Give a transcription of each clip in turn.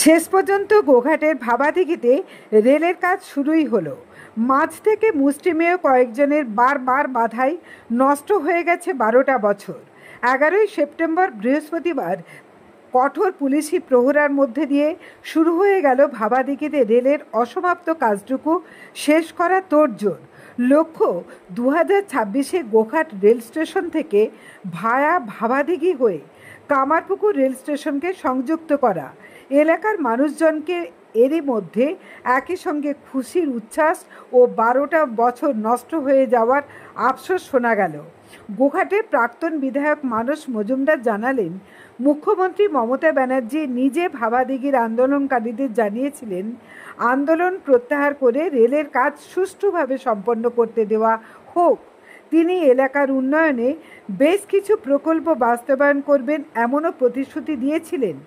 শেষ পর্যন্ত গোঘাটের ভাবাদিঘিতে রেলের কাজ শুরুই হলো। মাঝ থেকে মুষ্টিমেয় কয়েকজনের বারবার বাধায় নষ্ট হয়ে গেছে 12টা বছর। 11ই সেপ্টেম্বর বৃহস্পতিবার কঠোর পুলিশি প্রহরার মধ্যে দিয়ে শুরু হয়ে গেল ভাবাদিঘিতে রেলের অসমাপ্ত কাজটুকু শেষ করা তোড়জোড়। লক্ষ্য 2026-এ গোঘাট রেল স্টেশন থেকে ভায়া ভাবাদিঘি হয়ে কামারপুকুর রেল স্টেশনকে সংযুক্ত করা। এলাকার মানুষজনকে এরই মধ্যে একই সঙ্গে খুশির উচ্ছ্বাস ও 12টা বছর নষ্ট হয়ে যাওয়ার আফসোস শোনা গেল। গোঘাটের প্রাক্তন বিধায়ক মানস মজুমদার জানালেন, মুখ্যমন্ত্রী মমতা ব্যানার্জি নিজে ভাবাদিঘির আন্দোলনকারীদের জানিয়েছিলেন আন্দোলন প্রত্যাহার করে রেলের কাজ সুষ্ঠুভাবে সম্পন্ন করতে দেওয়া হোক। তিনি এলাকার উন্নয়নে বেশ কিছু প্রকল্প বাস্তবায়ন করবেন এমনও প্রতিশ্রুতি দিয়েছিলেন।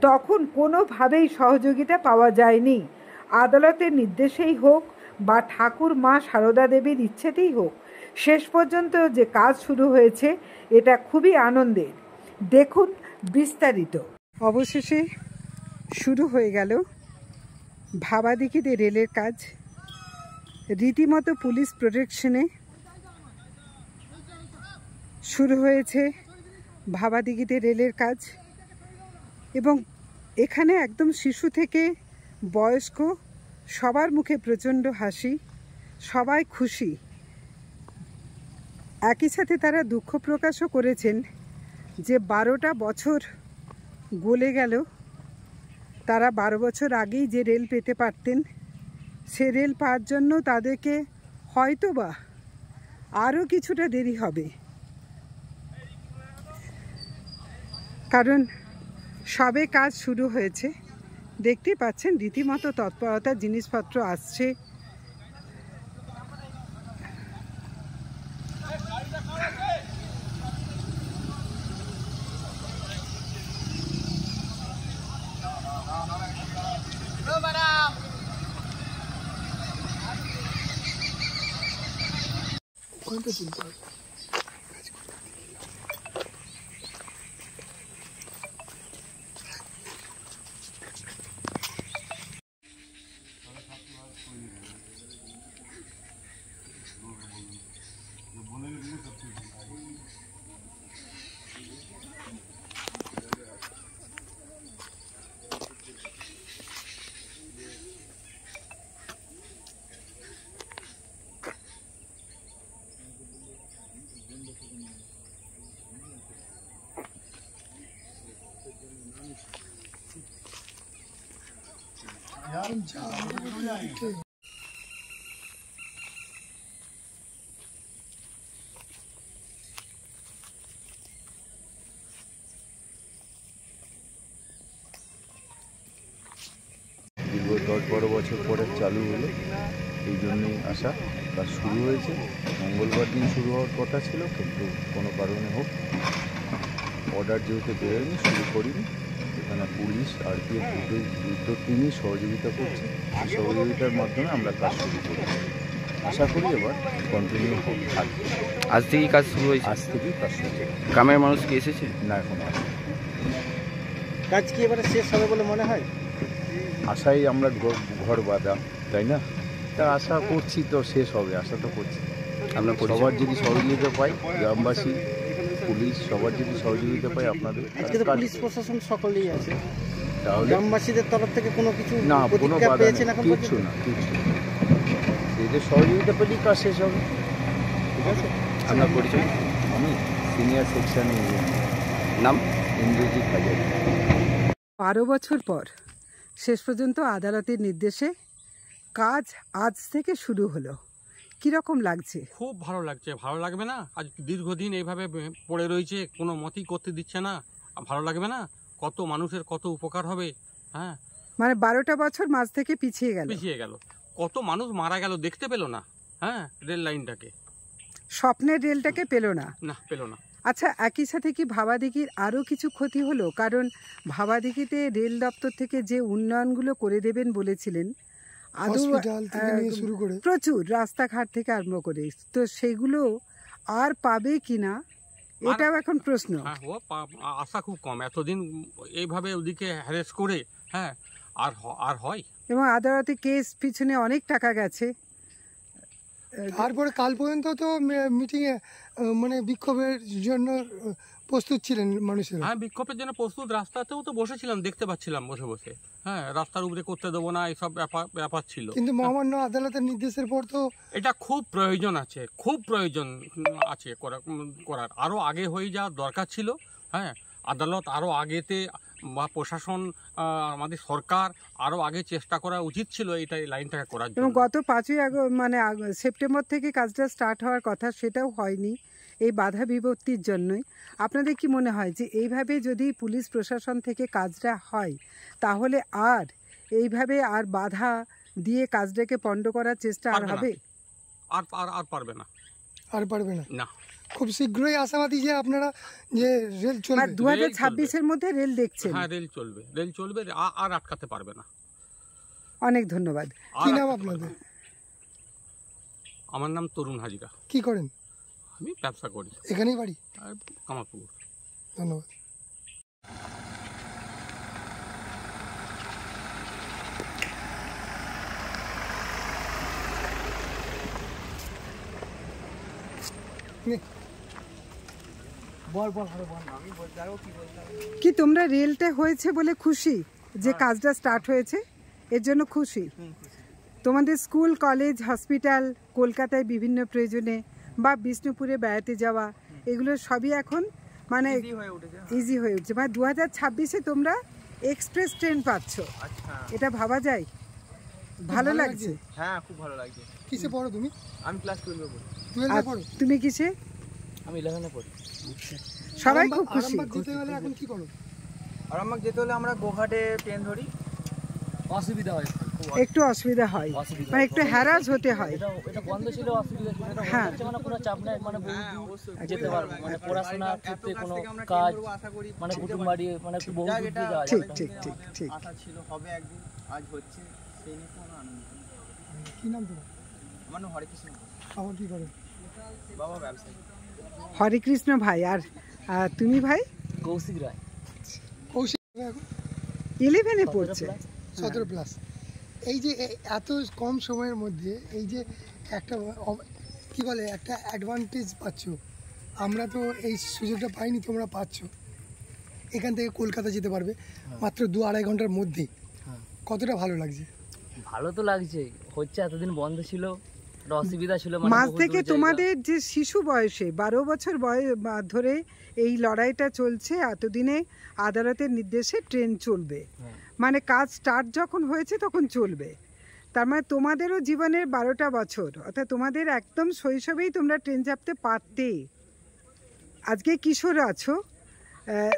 তখন কোনোভাবেই সহযোগিতা পাওয়া যায়নি। আদালতের নির্দেশেই হোক বা ঠাকুর মা সারদা দেবীর ইচ্ছেতেই হোক, শেষ পর্যন্ত যে কাজ শুরু হয়েছে এটা খুবই আনন্দের। দেখুন বিস্তারিত। অবশেষে শুরু হয়ে গেল ভাবাদিঘিতে রেলের কাজ। রীতিমতো পুলিশ প্রোটেকশনে শুরু হয়েছে ভাবাদিঘিতে রেলের কাজ এবং এখানে একদম শিশু থেকে বয়স্ক সবার মুখে প্রচণ্ড হাসি, সবাই খুশি। একই সাথে তারা দুঃখ প্রকাশও করেছেন যে 12টা বছর গলে গেল, তারা 12 বছর আগেই যে রেল পেতে পারতেন সে রেল পাওয়ার জন্য তাদেরকে হয়তোবা আরও কিছুটা দেরি হবে, কারণ সবে কাজ শুরু হয়েছে। দেখতেই পাচ্ছেন রীতিমতো তৎপরতার জিনিসপত্র আসছে। দীর্ঘ 10-12 বছর পরে চালু হলো, এই জন্যই আসা। কাজ শুরু হয়েছে, মঙ্গলবার দিন শুরু হওয়ার কথা ছিল, কিন্তু কোনো কারণে হোক অর্ডার যেহেতু বেরোয়নি শুরু করিনি। এখানে পুলিশ আরপিএফ দুটো টিমই সহযোগিতা করছে। এই সহযোগিতার মাধ্যমে আমরা কাজ শুরু করেছি। আশা করি এবার কন্টিনিউ থাকবে। আজ থেকেই কাজ শুরু হয়েছে? আজ থেকেই কাজ শুরু হয়েছে। গ্রামের মানুষ কি এসেছে? না, এখন আসে। কাজ কি এবারে শেষ হবে বলে মনে হয়? আশাই আমরা ঘর বাঁধা, তাই না? তা আশা করছি তো শেষ হবে, আশা তো করছি। আপনার সবার যদি সহযোগিতা পাই, গ্রামবাসী, পুলিশ সবার যদি সহযোগিতা পাই আপনাদের, আজকে তো পুলিশ প্রশাসন সকলেই আছে, তাহলে গ্রামবাসীদের তরফ থেকে কোনো কিছু না, কোনো বাধা পেয়েছেন নেই, এখন? কিচ্ছু না, কিচ্ছু না। এদের সহযোগিতা পেলেই কাজ শেষ হবে। ঠিক আছে। আপনার পরিচয়? আমি সিনিয়র সেকশন নাম? ইন্দ্রজিৎ হাজারি। 12 বছর পর শেষ পর্যন্ত আদালতের নির্দেশে কাজ আজ থেকে শুরু হলো। কীরকম লাগছে? খুব ভালো লাগছে। ভালো লাগবে না? আজ দীর্ঘদিন এইভাবে পড়ে রয়েছে, কোনো মতেই করতে দিচ্ছে না, ভালো লাগবে না? কত মানুষের কত উপকার হবে। হ্যাঁ, মানে 12টা বছর মাঝ থেকে পিছিয়ে গেল, কত মানুষ মারা গেল, দেখতে পেল না। হ্যাঁ, রেল লাইনটাকে, স্বপ্নের রেলটাকে পেল না। পেল না। আচ্ছা, একই সাথে কি ভাবাদিঘির আরও কিছু ক্ষতি হলো? কারণ ভাবাদিঘিতে রেল দপ্তর থেকে যে উন্নয়নগুলো করে দেবেন বলেছিলেন, প্রচুর রাস্তাঘাট থেকে আরম্ভ করে, তো সেগুলো আর পাবে কিনা এটাও এখন প্রশ্ন। হ্যাঁ, আশা খুব কম। এতদিন এইভাবে ওদিকে হ্যারেস করে, হ্যাঁ, আর হয়? এবং আদালতে কেস পিছনে অনেক টাকা গেছে। তারপরে কাল পর্যন্ত তো মিটিংয়ে মানে বিক্ষোভের জন্য প্রস্তুত ছিলেন মানুষেরা। হ্যাঁ, বিক্ষোভের জন্য প্রস্তুত, রাস্তাতেও তো বসেছিলাম, দেখতে পাচ্ছিলাম বসে বসে। হ্যাঁ, রাস্তার উপরে করতে দেবো না, এইসব ব্যাপার ছিল। কিন্তু মহামান্য আদালতের নির্দেশের পর তো এটা খুব প্রয়োজন আছে করার। আরও আগে হয়ে যাওয়ার দরকার ছিল। হ্যাঁ, আদালত আরও আগেতে বা প্রশাসন, আমাদের সরকার আরও আগে চেষ্টা করা উচিত ছিল এই লাইনটাকে করার এবং জন্য। গত 5ই সেপ্টেম্বর থেকে কাজটা স্টার্ট হওয়ার কথা, সেটাও হয়নি এই বাধা বিপত্তির জন্যই। আপনাদের কি মনে হয় যে এইভাবে যদি পুলিশ প্রশাসন থেকে কাজটা হয়, তাহলে আর এইভাবে আর বাধা দিয়ে কাজটাকে পণ্ড করার চেষ্টা আর হবে? আর পারবে না। আর পারবে না। না, খুব শীঘ্রই আশাবাদী যে আপনারা যে রেল চলবে 2026-এর মধ্যে রেল দেখছেন? হ্যাঁ, রেল চলবে, আর আটকাতে পারবে না। অনেক ধন্যবাদ। কি নাম আপনাদের? আমার নাম তরুণ হাজিরা। কি করেন? আমি ব্যবসা করি, এখানেই বাড়ি? কামারপুকুর। ধন্যবাদ। কি তোমরা রেলটা হয়েছে বলে খুশি, যে কাজটা স্টার্ট হয়েছে এর জন্য খুশি? তোমাদের স্কুল, কলেজ, হসপিটাল, কলকাতায় বিভিন্ন প্রয়োজনে বা বিষ্ণুপুরে বেড়াতে যাওয়া, এগুলো সবই এখন মানে ইজি হয়ে উঠছে। মানে 2026-এ তোমরা এক্সপ্রেস ট্রেন পাচ্ছ, এটা ভাবা যায়? ভালো লাগছে? হ্যাঁ, খুব ভালো লাগছে। কিসে পড়ো তুমি? আমি ক্লাস 12 পড়ি। 12 আর পড়ো? তুমি কিসে? আমি 11 পড়ি। সবাই খুব খুশি। আরামবাগ যেতে গেলে এখন কি করো? আরামবাগ যেতে হলে আমরা গোঘাটে ট্রেন ধরি, অসুবিধা হয়, একটু অসুবিধা হয়, মানে একটু হ্যারাস হতে হয়। এটা বন্ধ ছিল, অসুবিধা ছিল। এটা হ্যাঁ, মানে কোনো চাপ নাই, মানে বহু যেতে পারবো, মানে পড়াশোনার ক্ষেত্রে কোনো কাজ, মানে কুটুম বাড়ি, মানে একটু বহু দূর দিয়ে যাওয়া ঠিক যায়। ঠিক ঠিক ঠিক। আশা ছিল হবে একদিন, আজ হচ্ছে, সেই নিয়ে কোনো আনন্দ নেই। কি নাম তোমার? আমার নাম হরেকৃষ্ণ। আবার কি করে? বাবা ব্যবসায়ী। হরে কৃষ্ণ ভাই। আর তুমি ভাই? কৌশিক রায়। কৌশিক এখন 11-এ পড়ছে। 17 প্লাস। এই যে এত কম সময়ের মধ্যে এই যে একটা কি বলে একটা অ্যাডভান্টেজ পাচ্ছ, আমরা তো এই সুযোগটা পাইনি, তোমরা পাচ্ছ। এখান থেকে কলকাতা যেতে পারবে মাত্র 2-2.5 ঘন্টার মধ্যে। কতটা ভালো লাগছে? ভালো তো লাগছে, হচ্ছে এতদিন বন্ধ ছিল, একটা অসুবিধা ছিল। মাঝ থেকে তোমাদের যে শিশু বয়সে 12 বছর ধরে এই লড়াইটা চলছে, এতদিনে আদালতের নির্দেশে ট্রেন চলবে, মানে কাজ স্টার্ট যখন হয়েছে তখন চলবে। তার মানে তোমাদেরও জীবনের 12টা বছর, অর্থাৎ তোমাদের একদম শৈশবেই তোমরা ট্রেন চাপতে পারতে। আজকে কিশোর আছো,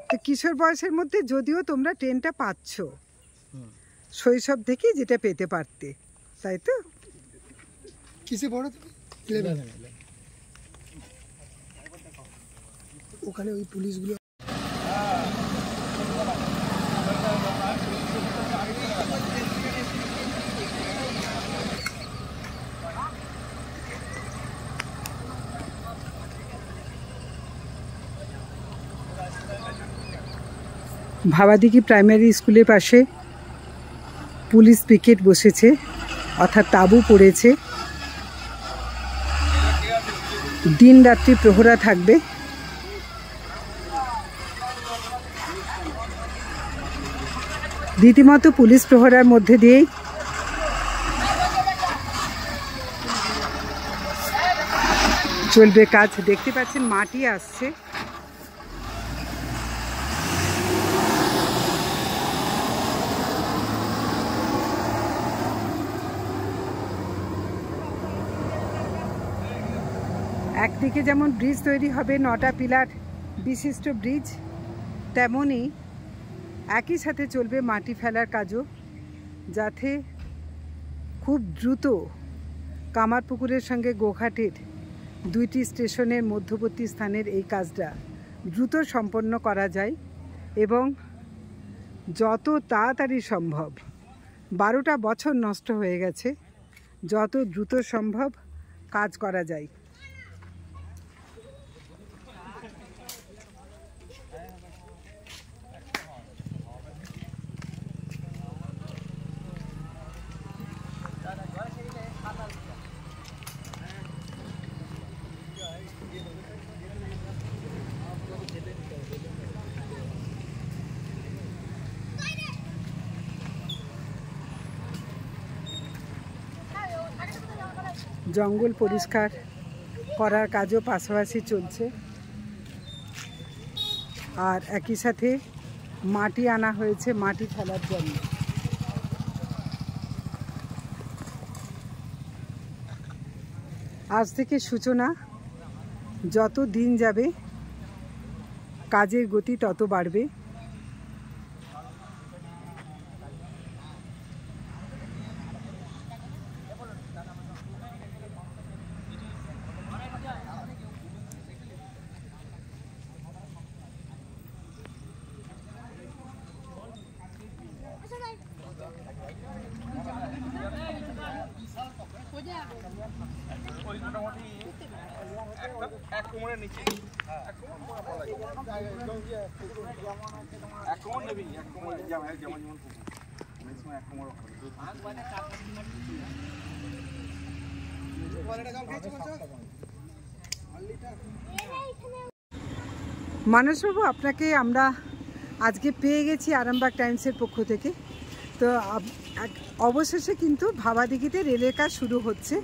তো কিশোর বয়সের মধ্যে যদিও তোমরা ট্রেনটা পাচ্ছ, শৈশব থেকেই যেটা পেতে পারতে, তাই তো? কিসে পড়ো তুমি? 11। ওখানে ওই পুলিশগুলো ভাবাদিঘি প্রাইমারি স্কুলের পাশে পুলিশ পিকেট বসেছে, অর্থাৎ তাঁবু পড়েছে। দিন রাত্রি প্রহরা থাকবে। রীতিমতো পুলিশ প্রহরার মধ্যে দিয়েই চলবে কাজ। দেখতে পাচ্ছেন মাটি আসছে। একদিকে যেমন ব্রিজ তৈরি হবে, 9টা পিলার বিশিষ্ট ব্রিজ, তেমনই একই সাথে চলবে মাটি ফেলার কাজও, যাতে খুব দ্রুত কামারপুকুরের সঙ্গে গোঘাটের 2টি স্টেশনের মধ্যবর্তী স্থানের এই কাজটা দ্রুত সম্পন্ন করা যায় এবং যত তাড়াতাড়ি সম্ভব, 12টা বছর নষ্ট হয়ে গেছে, যত দ্রুত সম্ভব কাজ করা যায়। জঙ্গল পরিষ্কার করার কাজও পাশাপাশি চলছে, আর একই সাথে মাটি আনা হয়েছে মাটি ফেলার জন্য। আজ থেকে সূচনা, যত দিন যাবে কাজের গতি তত বাড়বে। মানসবাবু, আপনাকে আমরা আজকে পেয়ে গেছি আরামবাগ টাইমসের পক্ষ থেকে। তো অবশেষে কিন্তু ভাবাদিঘিতে রেলের কাজ শুরু হচ্ছে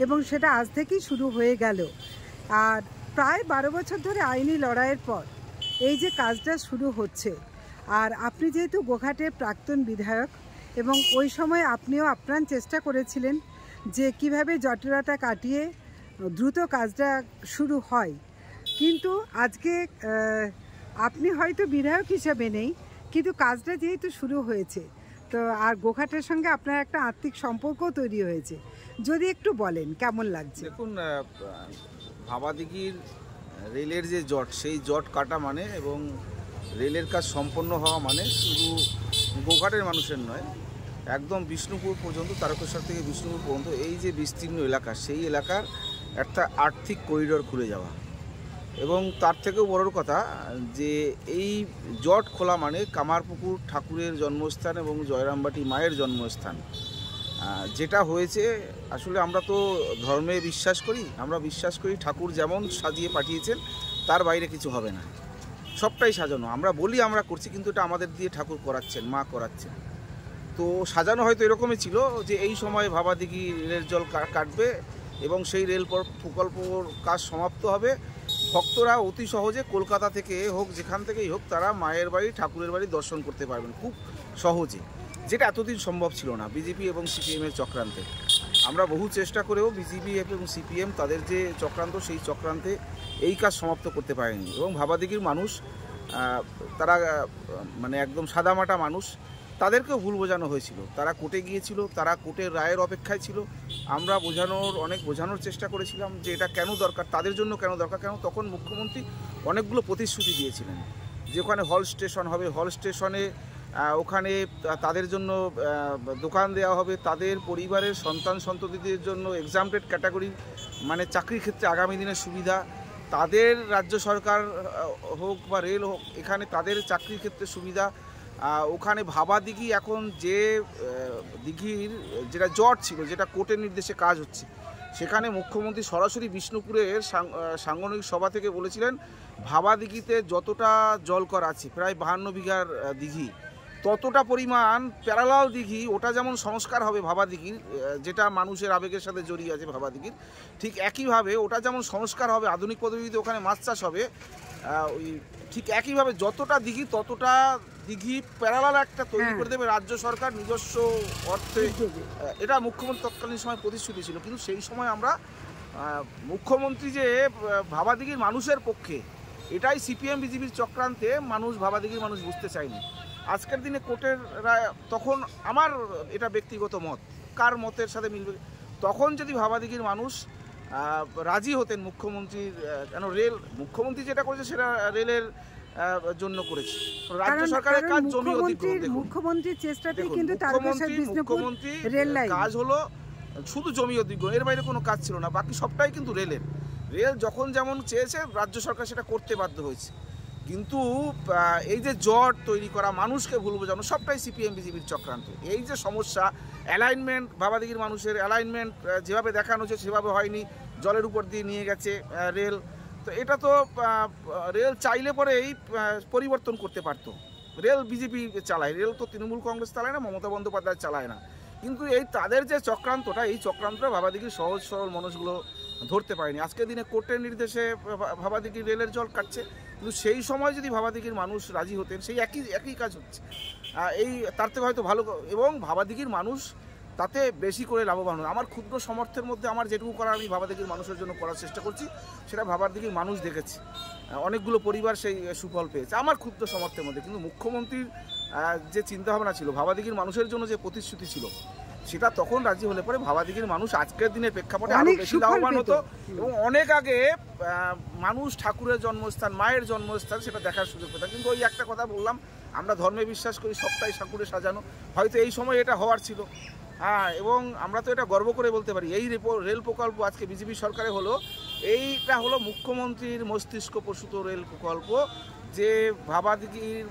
এবং সেটা আজ থেকেই শুরু হয়ে গেল। আর প্রায় 12 বছর ধরে আইনি লড়াইয়ের পর এই যে কাজটা শুরু হচ্ছে, আর আপনি যেহেতু গোঘাটের প্রাক্তন বিধায়ক এবং ওই সময় আপনিও আপ্রাণ চেষ্টা করেছিলেন যে কিভাবে জটিলতা কাটিয়ে দ্রুত কাজটা শুরু হয়, কিন্তু আজকে আপনি হয়তো বিধায়ক হিসাবে নেই, কিন্তু কাজটা যেহেতু শুরু হয়েছে, তো আর গোঘাটের সঙ্গে আপনার একটা আত্মিক সম্পর্কও তৈরি হয়েছে, যদি একটু বলেন কেমন লাগছে? দেখুন, ভাবাদিঘির রেলের যে জট, সেই জট কাটা মানে এবং রেলের কাজ সম্পন্ন হওয়া মানে শুধু গোঘাটের মানুষের নয়, একদম বিষ্ণুপুর পর্যন্ত, তারকেশ্বর থেকে বিষ্ণুপুর পর্যন্ত এই যে বিস্তীর্ণ এলাকা, সেই এলাকার একটা আর্থিক করিডোর খুলে যাওয়া। এবং তার থেকেও বড় কথা যে এই জট খোলা মানে কামারপুকুর ঠাকুরের জন্মস্থান এবং জয়রামবাটি মায়ের জন্মস্থান যেটা হয়েছে। আসলে আমরা তো ধর্মে বিশ্বাস করি, আমরা বিশ্বাস করি ঠাকুর যেমন সাজিয়ে পাঠিয়েছেন তার বাইরে কিছু হবে না, সবটাই সাজানো। আমরা বলি আমরা করছি, কিন্তু এটা আমাদের দিয়ে ঠাকুর করাচ্ছেন, মা করাচ্ছেন। তো সাজানো হয়তো এরকমই ছিল যে এই সময় ভাবাদিঘি রেলের জল কাটবে এবং সেই রেল প্রকল্পর কাজ সমাপ্ত হবে। ভক্তরা অতি সহজে কলকাতা থেকে হোক, যেখান থেকেই হোক, তারা মায়ের বাড়ি, ঠাকুরের বাড়ি দর্শন করতে পারবেন খুব সহজে, যেটা এতদিন সম্ভব ছিল না বিজেপি এবং সিপিএমের চক্রান্তে। আমরা বহু চেষ্টা করেও বিজেপি এবং সিপিএম তাদের যে চক্রান্ত, সেই চক্রান্তে এই কাজ সমাপ্ত করতে পারেনি। এবং ভাবাদিঘির মানুষ, তারা মানে একদম সাদামাটা মানুষ, তাদেরকেও ভুল বোঝানো হয়েছিল। তারা কোর্টে গিয়েছিল, তারা কোর্টের রায়ের অপেক্ষায় ছিল। আমরা অনেক বোঝানোর চেষ্টা করেছিলাম যে এটা কেন দরকার, তাদের জন্য কেন দরকার। কেন তখন মুখ্যমন্ত্রী অনেকগুলো প্রতিশ্রুতি দিয়েছিলেন যে ওখানে হল স্টেশন হবে, হল স্টেশনে ওখানে তাদের জন্য দোকান দেওয়া হবে, তাদের পরিবারের সন্তান সন্ততিদের জন্য এক্সামটেড ক্যাটাগরি মানে চাকরির ক্ষেত্রে আগামী দিনের সুবিধা, তাদের রাজ্য সরকার হোক বা রেল হোক, এখানে তাদের চাকরির ক্ষেত্রে সুবিধা। ওখানে ভাবাদিঘি এখন যে দিঘির যেটা জট ছিল, যেটা কোর্টের নির্দেশে কাজ হচ্ছে, সেখানে মুখ্যমন্ত্রী সরাসরি বিষ্ণুপুরের সাংগঠনিক সভা থেকে বলেছিলেন ভাবাদিঘিতে যতটা জলকর আছে, প্রায় 52 বিঘার দিঘি, ততটা পরিমাণ প্যারালাল দিঘি, ওটা যেমন সংস্কার হবে ভাবাদিঘির, যেটা মানুষের আবেগের সাথে জড়িয়ে আছে ভাবাদিঘির, ঠিক একইভাবে ওটা যেমন সংস্কার হবে, আধুনিক পদ্ধতিতে ওখানে মাছ চাষ হবে, ওই ঠিক একইভাবে যতটা দিঘি ততটা দিঘি প্যারালাল একটা তৈরি করে দেবে রাজ্য সরকার নিজস্ব অর্থে। এটা মুখ্যমন্ত্রী তৎকালীন সময় প্রতিশ্রুতি ছিল, কিন্তু সেই সময় আমরা মুখ্যমন্ত্রী যে ভাবাদিঘির মানুষের পক্ষে, এটাই সিপিএম বিজেপির চক্রান্তে ভাবাদিঘির মানুষ বুঝতে চায়নি। আজকের দিনে কোর্টের রায়, তখন আমার এটা ব্যক্তিগত মত, কার মতের সাথে মিলবে, তখন যদি ভাবাদিঘির মানুষ রাজি হতেন মুখ্যমন্ত্রীর, কেন মুখ্যমন্ত্রী যেটা করেছে সেটা রেলের জন্য করেছে, রাজ্য সরকারের কাজ জমি অধিগ্রহণ। মুখ্যমন্ত্রীর চেষ্টাতেই কিন্তু মুখ্যমন্ত্রী কাজ হলো শুধু জমি অধিগ্রহণ, এর বাইরে কোনো কাজ ছিল না, বাকি সবটাই কিন্তু রেল যখন যেমন চেয়েছে রাজ্য সরকার সেটা করতে বাধ্য হয়েছে। কিন্তু এই যে জট তৈরি করা, মানুষকে ভুল বোঝানো, সবটাই সিপিএম বিজেপির চক্রান্ত। এই যে সমস্যা, অ্যালাইনমেন্ট, ভাবাদিঘির মানুষের অ্যালাইনমেন্ট যেভাবে দেখানো হচ্ছে সেভাবে হয়নি, জলের উপর দিয়ে নিয়ে গেছে রেল। তো এটা তো রেল চাইলে পরেই পরিবর্তন করতে পারতো। রেল বিজেপি চালায়, রেল তো তৃণমূল কংগ্রেস চালায় না, মমতা বন্দ্যোপাধ্যায় চালায় না। কিন্তু এই তাদের যে চক্রান্তটা, এই চক্রান্তটা ভাবাদিঘির সহজ সরল মানুষগুলো ধরতে পারেনি। আজকের দিনে কোর্টের নির্দেশে ভাবাদিঘির রেলের জল কাটছে, কিন্তু সেই সময় যদি ভাবাদিঘির মানুষ রাজি হতেন, সেই একই কাজ হচ্ছে। এই তার থেকে হয়তো ভালো, এবং ভাবাদিঘির মানুষ তাতে বেশি করে লাভবান হয়। আমার ক্ষুদ্র সমর্থের মধ্যে আমার যেটুকু করার আমি ভাবাদিঘির মানুষের জন্য করার চেষ্টা করছি, সেটা ভাবাদিঘির মানুষ দেখেছে। অনেকগুলো পরিবার সেই সুফল পেয়েছে আমার ক্ষুদ্র সমর্থের মধ্যে। কিন্তু মুখ্যমন্ত্রীর যে চিন্তাভাবনা ছিল, ভাবাদিঘির মানুষের জন্য যে প্রতিশ্রুতি ছিল, সেটা তখন রাজি হলে পরে ভাবাদিঘির মানুষ আজকের দিনের প্রেক্ষাপটে আরো বেশি লাভবান হতো। এবং অনেক আগে মানুষ ঠাকুরের জন্মস্থান, মায়ের জন্মস্থান, সেটা দেখার সুযোগ পেতাম। কিন্তু ওই একটা কথা বললাম, আমরা ধর্মে বিশ্বাস করি, সবটাই ঠাকুরে সাজানো। হয়তো এই সময় এটা হওয়ার ছিল। এবং আমরা তো এটা গর্ব করে বলতে পারি, এই রেল প্রকল্প আজকে বিজেপি সরকারে হলো, এইটা হলো মুখ্যমন্ত্রীর মস্তিষ্ক প্রসূত রেল প্রকল্প, যে ভাবাদিঘির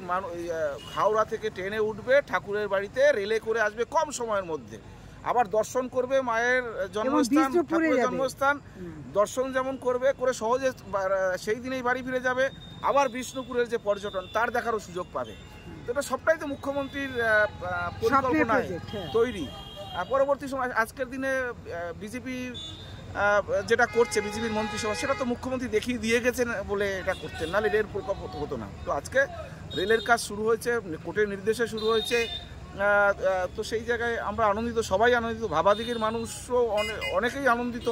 হাওড়া থেকে ট্রেনে উঠবে, ঠাকুরের বাড়িতে রেলে করে আসবে কম সময়ের মধ্যে, আবার দর্শন করবে মায়ের জন্মস্থান, ঠাকুরের জন্মস্থান দর্শন যেমন করবে, করে সহজে সেই দিনেই বাড়ি ফিরে যাবে। আবার বিষ্ণুপুরের যে পর্যটন, তার দেখারও সুযোগ পাবে। তো এটা সবটাই তো মুখ্যমন্ত্রীর পরিকল্পনায় তৈরি। পরবর্তী সময় আজকের দিনে বিজেপি যেটা করছে, বিজেপির মন্ত্রিসভা, সেটা তো মুখ্যমন্ত্রী দেখিয়ে দিয়ে গেছেন বলে এটা করতেন, নাহলে রেল প্রকল্প হতো না। তো আজকে রেলের কাজ শুরু হয়েছে, কোর্টের নির্দেশে শুরু হয়েছে। তো সেই জায়গায় আমরা আনন্দিত, সবাই আনন্দিত, ভাবাদিঘির মানুষও অনেকেই আনন্দিত।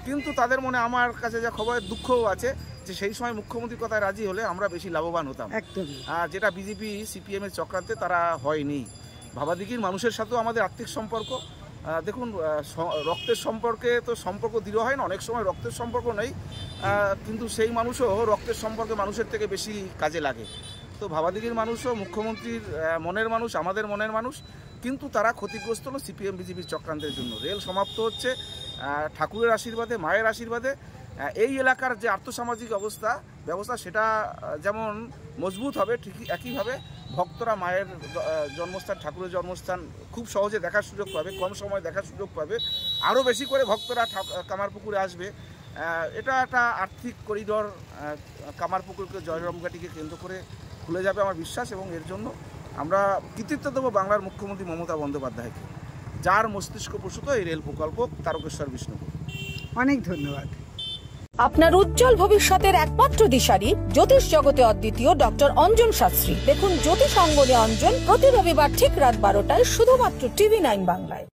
কিন্তু তাদের মনে আমার কাছে যা খবর, দুঃখও আছে যে সেই সময় মুখ্যমন্ত্রীর কথায় রাজি হলে আমরা বেশি লাভবান হতাম, যেটা বিজেপি সিপিএম এর চক্রান্তে তারা হয়নি। ভাবাদিঘির মানুষের সাথেও আমাদের আর্থিক সম্পর্ক, দেখুন রক্তের সম্পর্কে তো সম্পর্ক দৃঢ় হয় না, অনেক সময় রক্তের সম্পর্ক নেই, কিন্তু সেই মানুষও রক্তের সম্পর্কে মানুষের থেকে বেশি কাজে লাগে। তো ভাবাদিঘির মানুষও মুখ্যমন্ত্রীর মনের মানুষ, আমাদের মনের মানুষ, কিন্তু তারা ক্ষতিগ্রস্ত হলো সিপিএম বিজেপির চক্রান্তের জন্য। রেল সমাপ্ত হচ্ছে ঠাকুরের আশীর্বাদে, মায়ের আশীর্বাদে। এই এলাকার যে আর্থসামাজিক ব্যবস্থা সেটা যেমন মজবুত হবে, ঠিক একইভাবে ভক্তরা মায়ের জন্মস্থান, ঠাকুরের জন্মস্থান খুব সহজে দেখার সুযোগ পাবে, কম সময় দেখার সুযোগ পাবে। আরও বেশি করে ভক্তরা কামারপুকুরে আসবে। এটা একটা আর্থিক করিডর কামারপুকুরকে, জয়রামঘাটিকে কেন্দ্র করে খুলে যাবে আমার বিশ্বাস। এবং এর জন্য আমরা কৃতিত্ব দেবো বাংলার মুখ্যমন্ত্রী মমতা বন্দ্যোপাধ্যায়কে, যার মস্তিষ্ক প্রসূত এই রেল প্রকল্প তারকেশ্বর বিষ্ণুপুর। অনেক ধন্যবাদ। আপনার উজ্জ্বল ভবিষ্যতের একমাত্র দিশারি, জ্যোতিষ জগতে অদ্বিতীয় ডক্টর অঞ্জন শাস্ত্রী। দেখুন জ্যোতিষ অঙ্গনে অঞ্জন প্রতি রবিবার ঠিক রাত 12টায় শুধুমাত্র TV9 বাংলায়।